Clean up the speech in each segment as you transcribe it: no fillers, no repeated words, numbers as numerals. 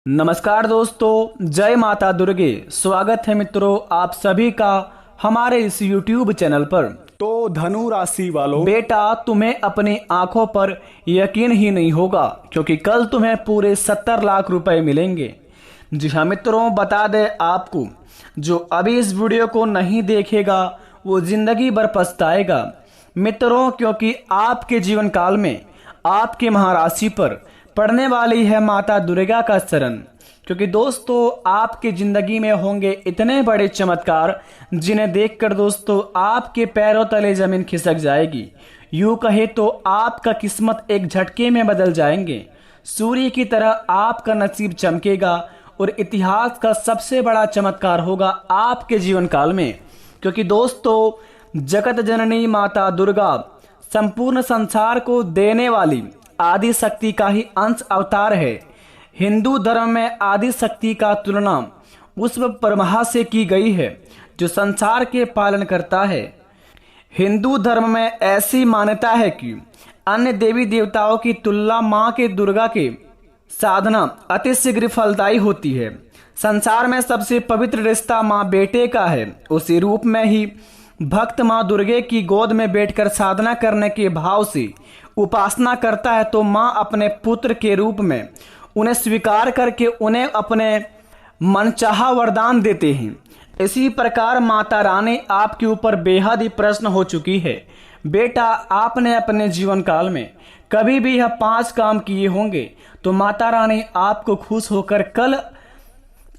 नमस्कार दोस्तों, जय माता दुर्गे। स्वागत है मित्रों आप सभी का हमारे इस YouTube चैनल पर। तो धनु राशि वालों, बेटा तुम्हें अपनी आंखों पर यकीन ही नहीं होगा क्योंकि कल तुम्हें पूरे 70 लाख रुपए मिलेंगे। जी हाँ मित्रों, बता दें आपको, जो अभी इस वीडियो को नहीं देखेगा वो जिंदगी भर पछताएगा मित्रों, क्योंकि आपके जीवन काल में आपके महाराशि पर पड़ने वाली है माता दुर्गा का शरण। क्योंकि दोस्तों आपकी जिंदगी में होंगे इतने बड़े चमत्कार जिन्हें देखकर दोस्तों आपके पैरों तले जमीन खिसक जाएगी। यूं कहे तो आपका किस्मत एक झटके में बदल जाएंगे। सूर्य की तरह आपका नसीब चमकेगा और इतिहास का सबसे बड़ा चमत्कार होगा आपके जीवन काल में। क्योंकि दोस्तों जगत जननी माता दुर्गा संपूर्ण संसार को देने वाली आदि शक्ति का ही अंश अवतार है। हिंदू धर्म में आदि शक्ति का तुलना उस ब्रह्मा से की गई है जो संसार के पालन करता है। हिंदू धर्म में ऐसी मान्यता है कि अन्य देवी देवताओं की तुलना मां के दुर्गा के साधना अति शीघ्र फलदायी होती है। संसार में सबसे पवित्र रिश्ता मां बेटे का है। उसी रूप में ही भक्त मां दुर्गे की गोद में बैठकर साधना करने के भाव से उपासना करता है तो मां अपने पुत्र के रूप में उन्हें स्वीकार करके उन्हें अपने मनचाहा वरदान देते हैं। इसी प्रकार माता रानी आपके ऊपर बेहद ही प्रश्न हो चुकी है। बेटा आपने अपने जीवन काल में कभी भी यह 5 काम किए होंगे तो माता रानी आपको खुश होकर कल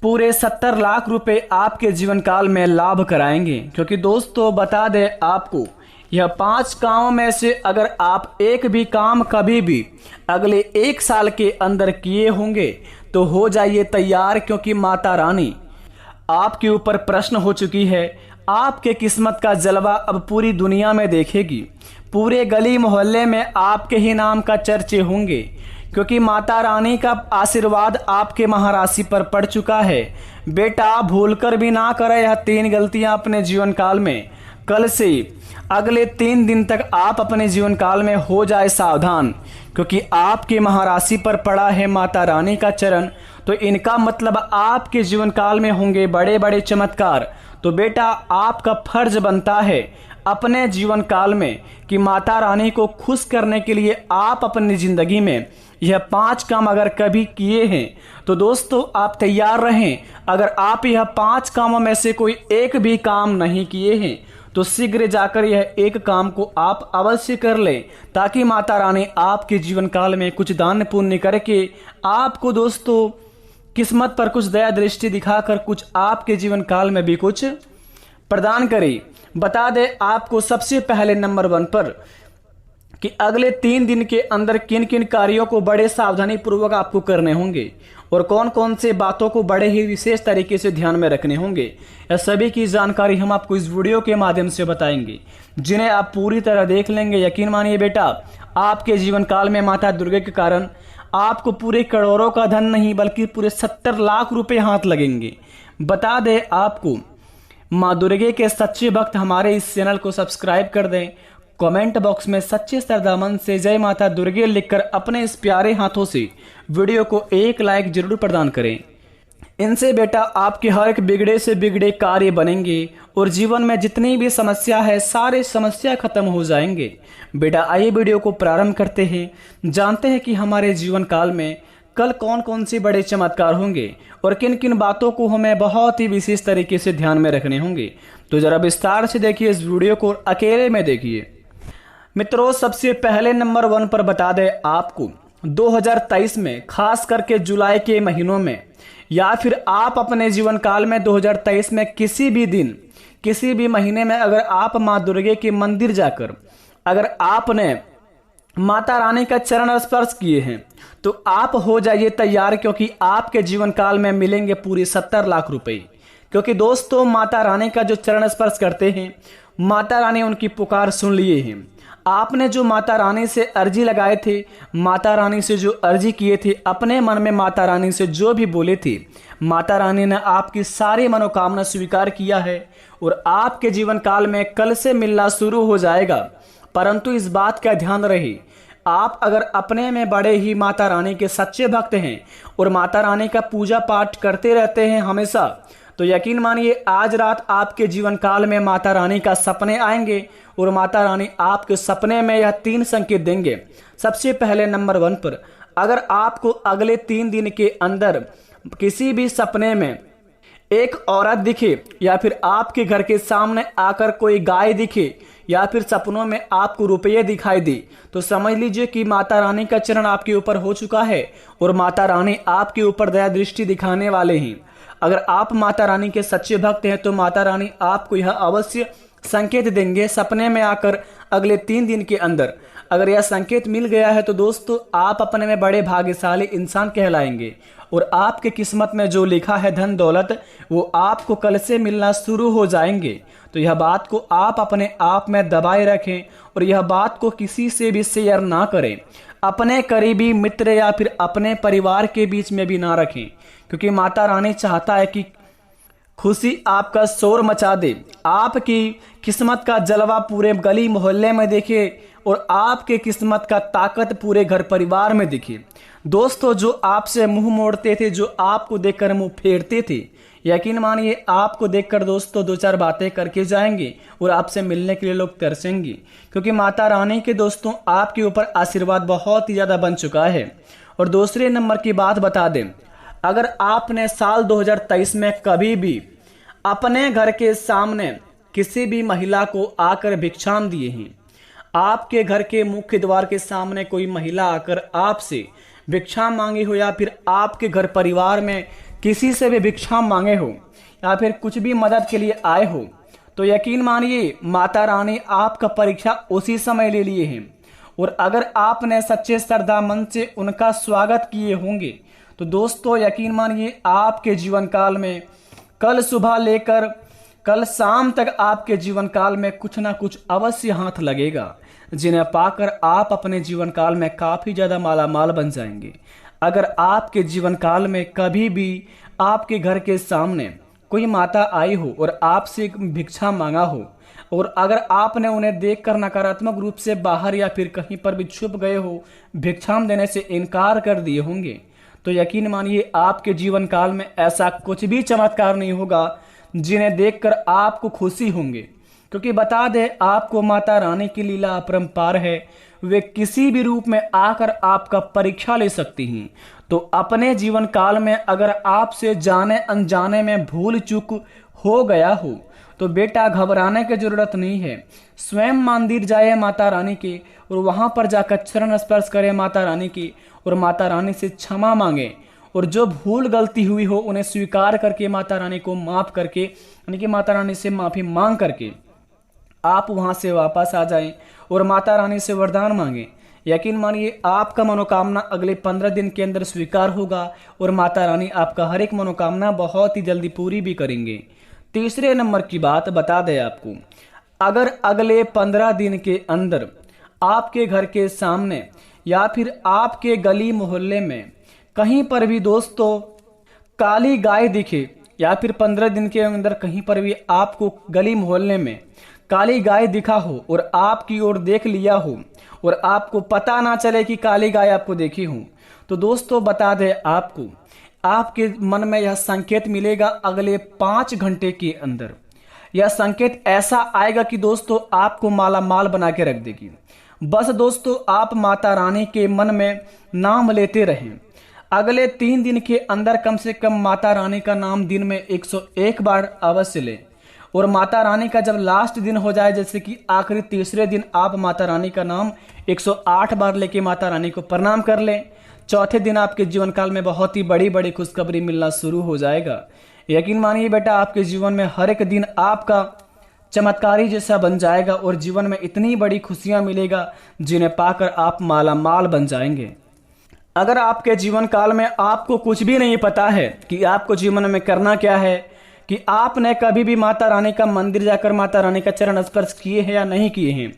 पूरे 70 लाख रुपए आपके जीवन काल में लाभ कराएंगे। क्योंकि दोस्तों बता दें आपको, यह 5 कामों में से अगर आप एक भी काम कभी भी अगले 1 साल के अंदर किए होंगे तो हो जाइए तैयार, क्योंकि माता रानी आपके ऊपर प्रश्न हो चुकी है। आपके किस्मत का जलवा अब पूरी दुनिया में देखेगी। पूरे गली मोहल्ले में आपके ही नाम का चर्चे होंगे, क्योंकि माता रानी का आशीर्वाद आपके महाराशि पर पड़ चुका है। बेटा भूलकर भी ना करें यह 3 गलतियां अपने जीवन काल में। कल से अगले 3 दिन तक आप अपने जीवन काल में हो जाए सावधान, क्योंकि आपके महाराशि पर पड़ा है माता रानी का चरण। तो इनका मतलब आपके जीवन काल में होंगे बड़े बड़े चमत्कार। तो बेटा आपका फर्ज बनता है अपने जीवन काल में कि माता रानी को खुश करने के लिए आप अपनी जिंदगी में यह 5 काम अगर कभी किए हैं तो दोस्तों आप तैयार रहें। अगर आप यह 5 कामों में से कोई एक भी काम नहीं किए हैं तो शीघ्र जाकर यह एक काम को आप अवश्य कर लें, ताकि माता रानी आपके जीवन काल में कुछ दान पुण्य करके आपको दोस्तों किस्मत पर कुछ दया दृष्टि दिखाकर कुछ आपके जीवन काल में भी कुछ प्रदान करे। बता दें आपको सबसे पहले नंबर 1 पर कि अगले 3 दिन के अंदर किन किन कार्यों को बड़े सावधानी पूर्वक आपको करने होंगे और कौन कौन से बातों को बड़े ही विशेष तरीके से ध्यान में रखने होंगे। यह सभी की जानकारी हम आपको इस वीडियो के माध्यम से बताएंगे, जिन्हें आप पूरी तरह देख लेंगे। यकीन मानिए बेटा, आपके जीवन काल में माता दुर्गा के कारण आपको पूरे करोड़ों का धन नहीं बल्कि पूरे 70 लाख रुपए हाथ लगेंगे। बता दें आपको, माँ दुर्गे के सच्चे भक्त हमारे इस चैनल को सब्सक्राइब कर दें। कमेंट बॉक्स में सच्चे श्रद्धामन से जय माता दुर्गे लिखकर अपने इस प्यारे हाथों से वीडियो को एक लाइक जरूर प्रदान करें। इनसे बेटा आपके हर एक बिगड़े से बिगड़े कार्य बनेंगे और जीवन में जितनी भी समस्या है सारे समस्या खत्म हो जाएंगे। बेटा आइए वीडियो को प्रारंभ करते हैं, जानते हैं कि हमारे जीवन काल में कल कौन कौन से बड़े चमत्कार होंगे और किन किन बातों को हमें बहुत ही विशेष तरीके से ध्यान में रखने होंगे। तो जरा विस्तार से देखिए, इस वीडियो को अकेले में देखिए। मित्रों सबसे पहले नंबर 1 पर बता दें आपको, 2023 में खास करके जुलाई के महीनों में या फिर आप अपने जीवन काल में 2023 में किसी भी दिन किसी भी महीने में अगर आप माँ दुर्गे के मंदिर जाकर अगर आपने माता रानी का चरण स्पर्श किए हैं तो आप हो जाइए तैयार, क्योंकि आपके जीवन काल में मिलेंगे पूरे 70 लाख रुपए। क्योंकि दोस्तों माता रानी का जो चरण स्पर्श करते हैं, माता रानी उनकी पुकार सुन लिए हैं। आपने जो माता रानी से अर्जी लगाए थे, माता रानी से जो अर्जी किए थे, अपने मन में माता रानी से जो भी बोले थे, माता रानी ने आपकी सारी मनोकामना स्वीकार किया है और आपके जीवन काल में कल से मिलना शुरू हो जाएगा। परंतु इस बात का ध्यान रहे, आप अगर अपने में बड़े ही माता रानी के सच्चे भक्त हैं और माता रानी का पूजा पाठ करते रहते हैं हमेशा, तो यकीन मानिए आज रात आपके जीवन काल में माता रानी का सपने आएंगे और माता रानी आपके सपने में यह 3 संकेत देंगे। सबसे पहले नंबर 1 पर, अगर आपको अगले 3 दिन के अंदर किसी भी सपने में एक औरत दिखे या फिर आपके घर के सामने आकर कोई गाय दिखे या फिर सपनों में आपको रुपये दिखाई दे, तो समझ लीजिए कि माता रानी का चरण आपके ऊपर हो चुका है और माता रानी आपके ऊपर दया दृष्टि दिखाने वाले हैं। अगर आप माता रानी के सच्चे भक्त हैं तो माता रानी आपको यह अवश्य संकेत देंगे सपने में आकर अगले 3 दिन के अंदर। अगर यह संकेत मिल गया है तो दोस्तों आप अपने में बड़े भाग्यशाली इंसान कहलाएंगे और आपके किस्मत में जो लिखा है धन दौलत वो आपको कल से मिलना शुरू हो जाएंगे। तो यह बात को आप अपने आप में दबाए रखें और यह बात को किसी से भी शेयर ना करें, अपने करीबी मित्र या फिर अपने परिवार के बीच में भी ना रखें, क्योंकि माता रानी चाहता है कि खुशी आपका शोर मचा दे, आपकी किस्मत का जलवा पूरे गली मोहल्ले में दिखे और आपके किस्मत का ताकत पूरे घर परिवार में दिखे। दोस्तों जो आपसे मुंह मोड़ते थे, जो आपको देखकर मुंह फेरते थे, यकीन मानिए आपको देखकर दोस्तों 2-4 बातें करके जाएंगे और आपसे मिलने के लिए लोग तरसेंगे, क्योंकि माता रानी के दोस्तों आपके ऊपर आशीर्वाद बहुत ही ज़्यादा बन चुका है। और दूसरे नंबर की बात बता दें, अगर आपने साल 2023 में कभी भी अपने घर के सामने किसी भी महिला को आकर भिक्षाम दिए हैं, आपके घर के मुख्य द्वार के सामने कोई महिला आकर आपसे भिक्षा मांगी हो या फिर आपके घर परिवार में किसी से भी भिक्षा मांगे हो या फिर कुछ भी मदद के लिए आए हो, तो यकीन मानिए माता रानी आपका परीक्षा उसी समय ले लिए हैं। और अगर आपने सच्चे श्रद्धा मन से उनका स्वागत किए होंगे तो दोस्तों यकीन मानिए आपके जीवन काल में कल सुबह लेकर कल शाम तक आपके जीवन काल में कुछ ना कुछ अवश्य हाथ लगेगा, जिन्हें पाकर आप अपने जीवन काल में काफी ज्यादा मालामाल बन जाएंगे। अगर आपके जीवन काल में कभी भी आपके घर के सामने कोई माता आई हो और आपसे भिक्षा मांगा हो और अगर आपने उन्हें देखकर नकारात्मक रूप से बाहर या फिर कहीं पर भी छुप गए हो, भिक्षाम देने से इनकार कर दिए होंगे, तो यकीन मानिए आपके जीवन काल में ऐसा कुछ भी चमत्कार नहीं होगा जिन्हें देखकर आपको खुशी होंगे। क्योंकि बता दें आपको माता रानी की लीला अपरंपार है, वे किसी भी रूप में आकर आपका परीक्षा ले सकती हैं। तो अपने जीवन काल में अगर आपसे जाने अनजाने में भूल चूक हो गया हो तो बेटा घबराने की जरूरत नहीं है। स्वयं मंदिर जाए माता रानी के और वहां पर जाकर चरण स्पर्श करें माता रानी की और माता रानी से क्षमा मांगे और जो भूल गलती हुई हो उन्हें स्वीकार करके माता रानी को माफ करके यानी कि माता रानी से माफी मांग करके आप वहां से वापस आ जाएं और माता रानी से वरदान मांगे। यकीन मानिए आपका मनोकामना अगले 15 दिन के अंदर स्वीकार होगा और माता रानी आपका हर एक मनोकामना बहुत ही जल्दी पूरी भी करेंगे। तीसरे नंबर की बात बता दें आपको, अगर अगले 15 दिन के अंदर आपके घर के सामने या फिर आपके गली मोहल्ले में कहीं पर भी दोस्तों काली गाय दिखे या फिर 15 दिन के अंदर कहीं पर भी आपको गली मोहल्ले में काली गाय दिखा हो और आपकी ओर देख लिया हो और आपको पता ना चले कि काली गाय आपको देखी हो, तो दोस्तों बता दें आपको आपके मन में यह संकेत मिलेगा अगले 5 घंटे के अंदर। यह संकेत ऐसा आएगा कि दोस्तों आपको माला माल बना के रख देगी। बस दोस्तों आप माता रानी के मन में नाम लेते रहें। अगले 3 दिन के अंदर कम से कम माता रानी का नाम दिन में 101 बार अवश्य लें और माता रानी का जब लास्ट दिन हो जाए, जैसे कि आखिरी तीसरे दिन, आप माता रानी का नाम 108 बार लेके माता रानी को प्रणाम कर लें। चौथे दिन आपके जीवन काल में बहुत ही बड़ी बड़ी खुशखबरी मिलना शुरू हो जाएगा। यकीन मानिए बेटा आपके जीवन में हर एक दिन आपका चमत्कारी जैसा बन जाएगा और जीवन में इतनी बड़ी खुशियां मिलेगा जिन्हें पाकर आप माला माल बन जाएंगे। अगर आपके जीवन काल में आपको कुछ भी नहीं पता है कि आपको जीवन में करना क्या है, कि आपने कभी भी माता रानी का मंदिर जाकर माता रानी का चरण स्पर्श किए हैं या नहीं किए हैं,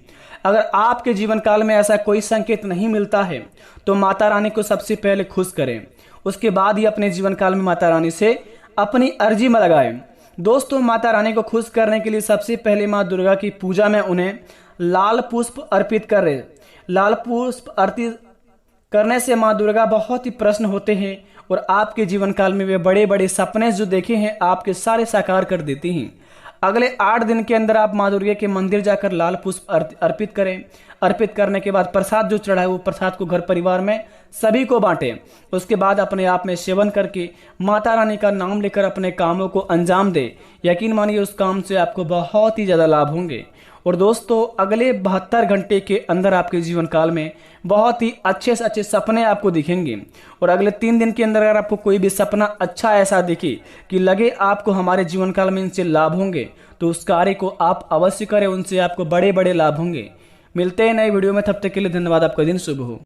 अगर आपके जीवन काल में ऐसा कोई संकेत नहीं मिलता है तो माता रानी को सबसे पहले खुश करें, उसके बाद ही अपने जीवन काल में माता रानी से अपनी अर्जी में लगाएं। दोस्तों माता रानी को खुश करने के लिए सबसे पहले माँ दुर्गा की पूजा में उन्हें लाल पुष्प अर्पित करें। लाल पुष्प आरती करने से माँ दुर्गा बहुत ही प्रसन्न होते हैं और आपके जीवन काल में वे बड़े बड़े सपने जो देखे हैं आपके सारे साकार कर देती हैं। अगले 8 दिन के अंदर आप माँ दुर्गा के मंदिर जाकर लाल पुष्प अर्पित करें। अर्पित करने के बाद प्रसाद जो चढ़ाए वो प्रसाद को घर परिवार में सभी को बांटें। उसके बाद अपने आप में सेवन करके माता रानी का नाम लेकर अपने कामों को अंजाम दे। यकीन मानिए उस काम से आपको बहुत ही ज़्यादा लाभ होंगे। और दोस्तों अगले 72 घंटे के अंदर आपके जीवन काल में बहुत ही अच्छे से अच्छे सपने आपको दिखेंगे। और अगले 3 दिन के अंदर अगर आपको कोई भी सपना अच्छा ऐसा दिखे कि लगे आपको हमारे जीवन काल में इनसे लाभ होंगे, तो उस कार्य को आप अवश्य करें, उनसे आपको बड़े बड़े लाभ होंगे। मिलते हैं नए वीडियो में, तब तक के लिए धन्यवाद। आपका दिन शुभ हो।